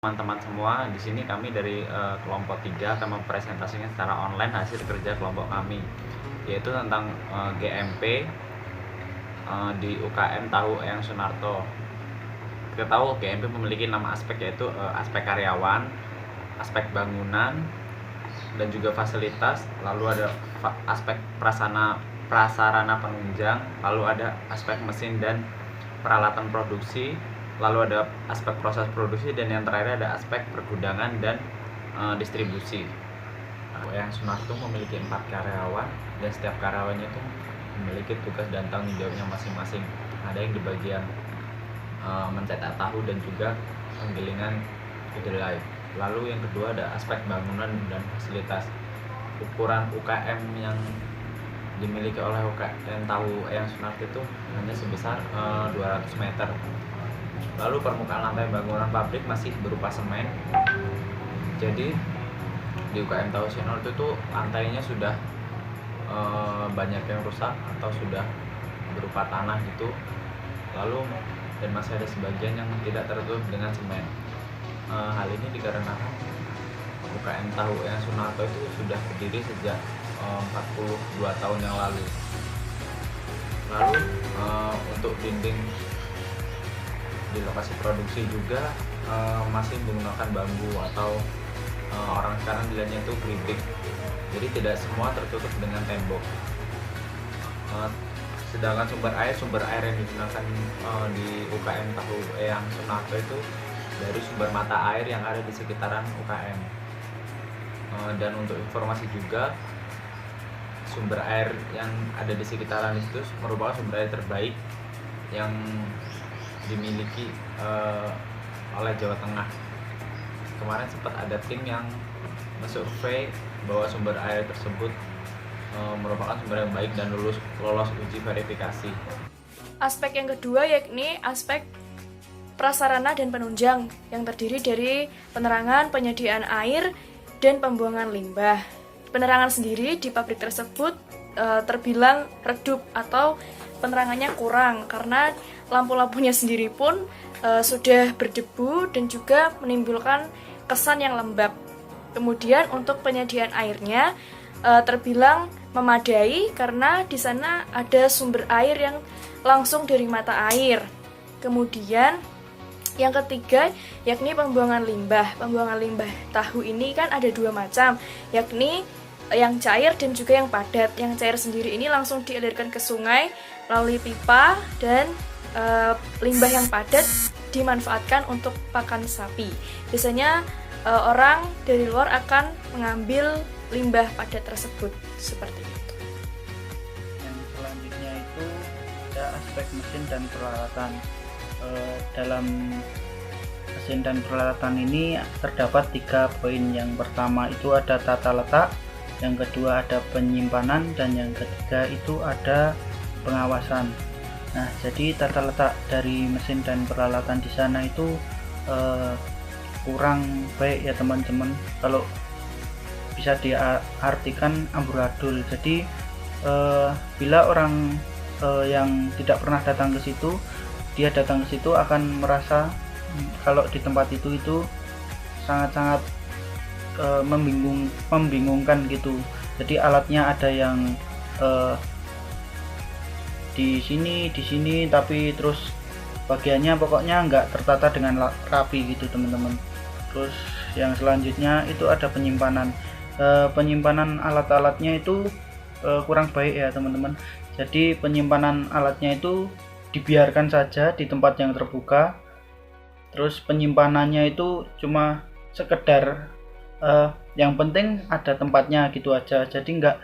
Teman-teman semua, di sini kami dari kelompok 3 akan mempresentasikan secara online hasil kerja kelompok kami, yaitu tentang GMP di UKM Tahu Eyang Sunarto. Kita tahu GMP memiliki 6 aspek, yaitu aspek karyawan, aspek bangunan, dan juga fasilitas, lalu ada aspek prasarana penunjang, lalu ada aspek mesin dan peralatan produksi, lalu ada aspek proses produksi, dan yang terakhir ada aspek pergudangan dan distribusi. Eyang Sunarto memiliki 4 karyawan, dan setiap karyawannya itu memiliki tugas dan tanggung jawabnya masing-masing. Ada yang di bagian mencetak tahu dan juga penggilingan kedelai. Lalu yang kedua ada aspek bangunan dan fasilitas. Ukuran UKM yang dimiliki oleh UKM Tahu Eyang Sunarto itu hanya sebesar 200 meter. Lalu permukaan lantai bangunan pabrik masih berupa semen. Jadi di UKM Tahu Sunarto itu lantainya sudah banyak yang rusak atau sudah berupa tanah gitu. Lalu dan masih ada sebagian yang tidak tertutup dengan semen. Hal ini dikarenakan UKM Tahu Eyang Sunarto itu sudah berdiri sejak 42 tahun yang lalu. Lalu untuk dinding di lokasi produksi juga masih menggunakan bambu atau orang sekarang bilangnya itu keripik. Jadi tidak semua tertutup dengan tembok. Sedangkan sumber air yang digunakan di UKM Tahu Eyang Sunarto itu dari sumber mata air yang ada di sekitaran UKM. Dan untuk informasi juga, sumber air yang ada di sekitaran itu merupakan sumber air terbaik yang dimiliki oleh Jawa Tengah. Kemarin sempat ada tim yang mensurvei bahwa sumber air tersebut merupakan sumber yang baik dan lolos uji verifikasi. Aspek yang kedua yakni aspek prasarana dan penunjang yang terdiri dari penerangan, penyediaan air, dan pembuangan limbah. Penerangan sendiri di pabrik tersebut terbilang redup atau penerangannya kurang karena lampu-lampunya sendiri pun sudah berdebu dan juga menimbulkan kesan yang lembab. Kemudian untuk penyediaan airnya terbilang memadai karena di sana ada sumber air yang langsung dari mata air. Kemudian yang ketiga yakni pembuangan limbah. Pembuangan limbah tahu ini kan ada 2 macam, yakni yang cair dan juga yang padat. Yang cair sendiri ini langsung dialirkan ke sungai melalui pipa, dan limbah yang padat dimanfaatkan untuk pakan sapi. Biasanya orang dari luar akan mengambil limbah padat tersebut seperti itu. Yang selanjutnya itu ada aspek mesin dan peralatan. Dalam mesin dan peralatan ini terdapat 3 poin. Yang pertama itu ada tata letak, yang kedua ada penyimpanan, dan yang ketiga itu ada pengawasan. Nah, jadi tata letak dari mesin dan peralatan di sana itu kurang baik ya teman-teman. Kalau bisa diartikan amburadul. Jadi bila orang yang tidak pernah datang ke situ, dia datang ke situ akan merasa kalau di tempat itu sangat-sangat membingungkan gitu. Jadi alatnya ada yang di sini, tapi terus bagiannya pokoknya nggak tertata dengan rapi gitu teman-teman. Terus yang selanjutnya itu ada penyimpanan. Penyimpanan alat-alatnya itu kurang baik ya teman-teman. Jadi penyimpanan alatnya itu dibiarkan saja di tempat yang terbuka. Terus penyimpanannya itu cuma sekedar yang penting ada tempatnya gitu aja. Jadi nggak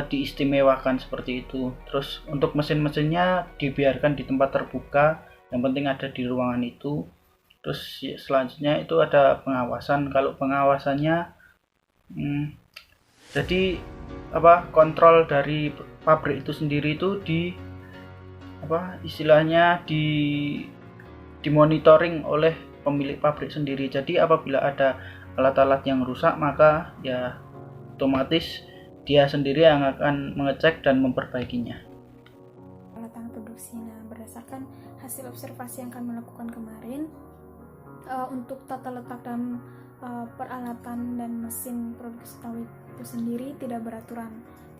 diistimewakan seperti itu. Terus untuk mesin-mesinnya dibiarkan di tempat terbuka, yang penting ada di ruangan itu. Terus selanjutnya itu ada pengawasan. Kalau pengawasannya jadi kontrol dari pabrik itu sendiri itu istilahnya dimonitoring oleh pemilik pabrik sendiri. Jadi apabila ada alat-alat yang rusak, maka ya otomatis dia sendiri yang akan mengecek dan memperbaikinya. Peralatan produksi. Nah, berdasarkan hasil observasi yang kami lakukan kemarin, Untuk tata letak dan peralatan dan mesin produksi tahu itu sendiri tidak beraturan,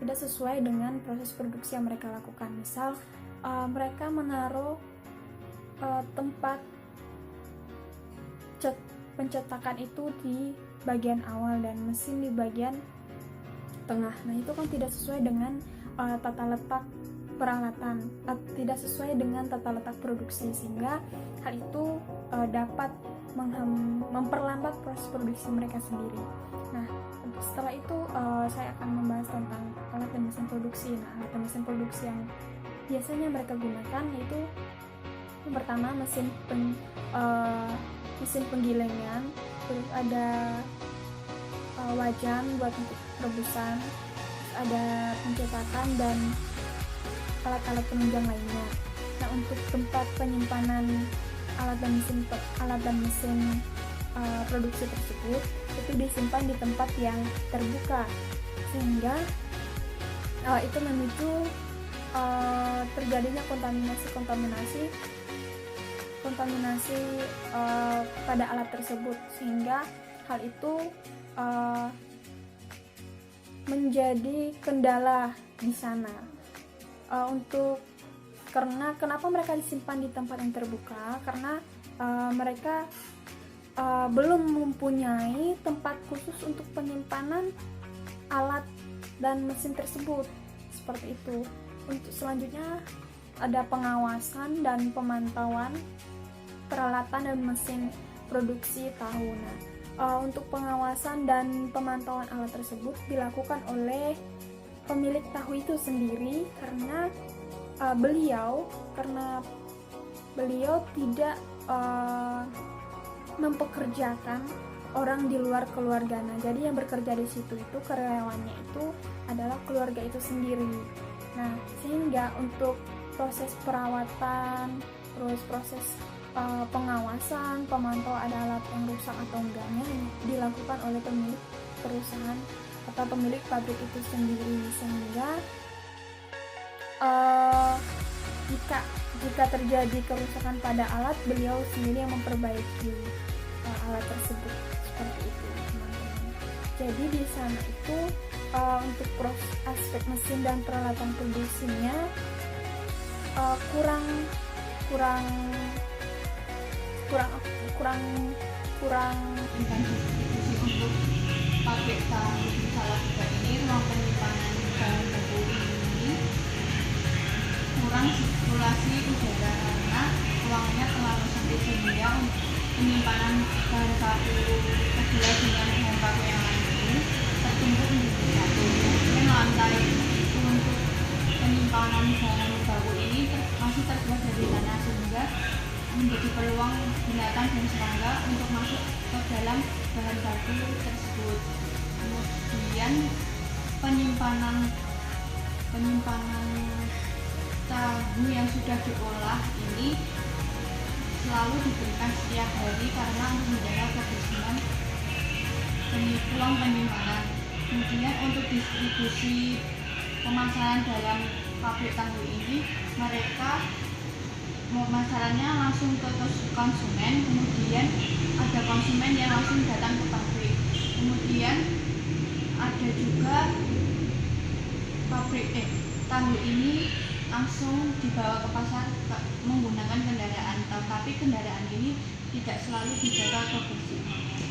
tidak sesuai dengan proses produksi yang mereka lakukan. Misal mereka menaruh tempat pencetakan itu di bagian awal dan mesin di bagian tengah. Nah, itu kan tidak sesuai dengan tata letak peralatan, tidak sesuai dengan tata letak produksi, sehingga hal itu dapat memperlambat proses produksi mereka sendiri. Nah, setelah itu saya akan membahas tentang alat dan mesin produksi. Nah, alat dan mesin produksi yang biasanya mereka gunakan yaitu yang pertama mesin penggilingan, terus ada wajan buat untuk rebusan, terus ada pencetakan dan alat-alat penunjang lainnya. Nah, untuk tempat penyimpanan alat dan mesin produksi tersebut itu disimpan di tempat yang terbuka, sehingga itu memicu terjadinya kontaminasi pada alat tersebut, sehingga hal itu menjadi kendala di sana. Kenapa mereka disimpan di tempat yang terbuka? Karena mereka belum mempunyai tempat khusus untuk penyimpanan alat dan mesin tersebut, seperti itu. Untuk selanjutnya ada pengawasan dan pemantauan peralatan dan mesin produksi tahu. Untuk pengawasan dan pemantauan alat tersebut dilakukan oleh pemilik tahu itu sendiri, karena beliau tidak mempekerjakan orang di luar keluarganya. Jadi yang bekerja di situ itu karyawannya itu adalah keluarga itu sendiri. Nah, sehingga untuk proses perawatan, terus proses pengawasan, pemantau ada alat yang rusak atau enggaknya dilakukan oleh pemilik perusahaan atau pemilik pabrik itu sendiri, sehingga jika terjadi kerusakan pada alat, beliau sendiri yang memperbaiki alat tersebut, seperti itu, teman-teman. Jadi di sana itu untuk aspek mesin dan peralatan produksinya kurang untuk pabrik tahu Salatiga ini. Ruang penyimpanan bahan baku ini kurang sirkulasi udara karena ruangnya terlalu sempit, sehingga penyimpanan bahan baku kedelai dengan bahan baku yang lain ini tertumpuk menjadi satu. Kemudian lantai untuk penyimpanan bahan baku ini masih terbuat dari tanah, sehingga menjadi peluang binatang dan serangga untuk masuk ke dalam bahan baku tersebut. Kemudian penyimpanan tahu yang sudah diolah ini selalu diberikan setiap hari karena untuk menjaga kebersihan ruang penyimpanan. Kemudian untuk distribusi pemasaran dalam pabrik tahu ini, mereka pemasarannya langsung ke konsumen, kemudian ada konsumen yang langsung datang ke pabrik, kemudian ada juga tahu ini langsung dibawa ke pasar menggunakan kendaraan, tapi kendaraan ini tidak selalu dijaga kebersihannya.